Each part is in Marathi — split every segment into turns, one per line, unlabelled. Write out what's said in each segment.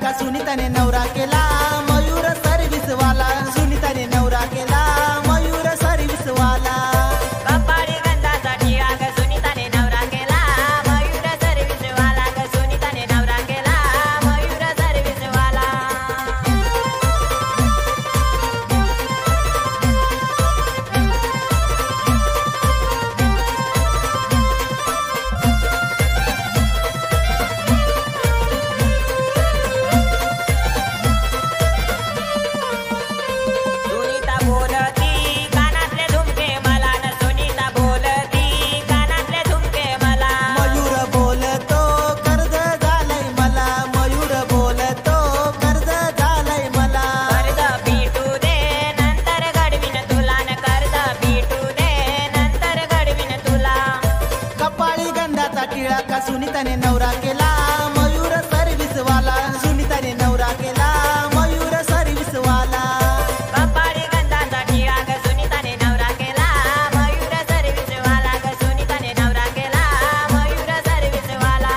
का सुनीताने नवरा केला मयूर सर्विस वाला सुनीताने नवरा केला मयूर सर्विस वाला
कपाळी गंधाचा टिळा ग सुनीताने नवरा केला मयूर सर्विस वाला ग सुनीताने नवरा केला मयूर सर्विस वाला सुनीता बोलती कानातले झुमके मला न सुनीता बोलती कानातले झुमके मला
मयूर बोलतो कर्ज झालंय मला मयूर बोलतो कर्ज झालंय मला
कर्ज पिटू दे नंतर घडवीन तुला न कर्ज पिटू दे नंतर घडवीन तुला
कपाळी गंधाचा टिळा का सुनीताने नवरा केला मयूर सर्विस वाला सुनीताने नवरा केला मयूर सर्विस वाला
कपाळी गंधाचा टिळा ग सुनीताने नवरा केला मयूर सर्विस वाला ग सुनीताने नवरा केला मयूर सर्विस वाला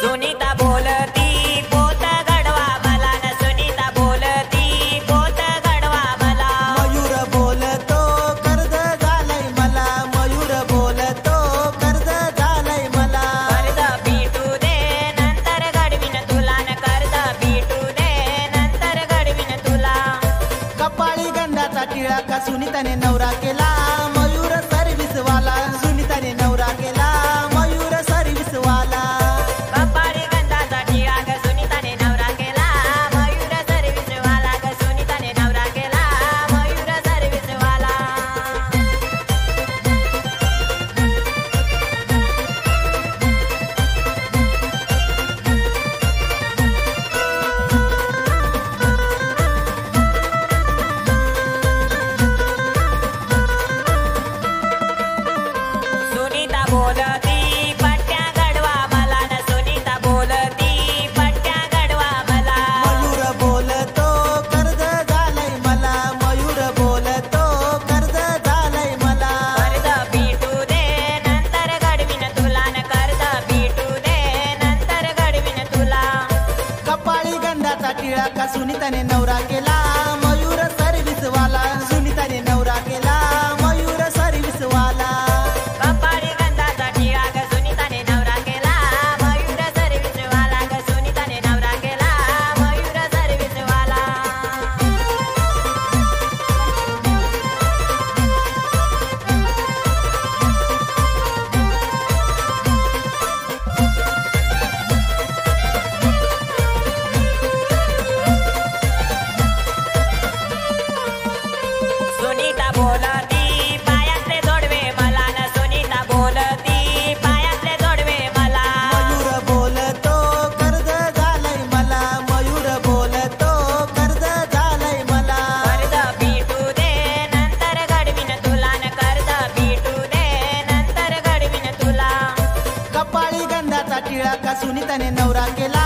सुनीता बोलती पोत गडवा मला न सुनीता बोलती पोत गडवा मला
मयूर बोलतो कर्ज झालंय मला मयूर बोलतो कर्ज झालंय मला
कर्ज पिटू दे नंतर घडवीन तुला न कर्ज पिटू दे नंतर घडवीन तुला
कपाळी गंधाचा टिळा का सुनीताने नवरा केला मयूर सर्विस वाला सुनीताने नवरा केला मयूर सर्विस वाला
कपाळी गंधाचा टिळा ग सुनीताने नवरा केला मयूर सर्विस वाला ग सुनीताने नवरा केला मयूर सर्विस वाला सुनीता बोलती पट्ट्या गडवा मला न सुनीता बोलती पट्ट्या गडवा मला
मयूर बोलतो कर्ज झालंय मला मयूर बोलतो कर्ज झालंय मला
कर्ज पिटू दे नंतर घडवीन तुला न कर्ज पिटू दे नंतर घडवीन तुला
कपाळी गंधाचा टिळा का सुनीताने नवरा केला मयूर सर्विस वाला सुनीताने नवरा केला मयूर सर्विस वाला
कपाळी गंधाचा टिळा ग सुनीताने नवरा केला मयूर सर्विस वाला ग सुनीताने नवरा केला मयूर सर्विस वाला सुनीता बोलती पायातले जोडवे मला न सुनीता बोलती पायातले जोडवे मला
मयूर बोलतो कर्ज झालंय मला मयूर बोलतो कर्ज झालंय मला
कर्ज पिटू दे नंतर घडवीन तुला न कर्ज पिटू दे नंतर घडवीन तुला
कपाळी गंधाचा टिळा का सुनीताने नवरा केला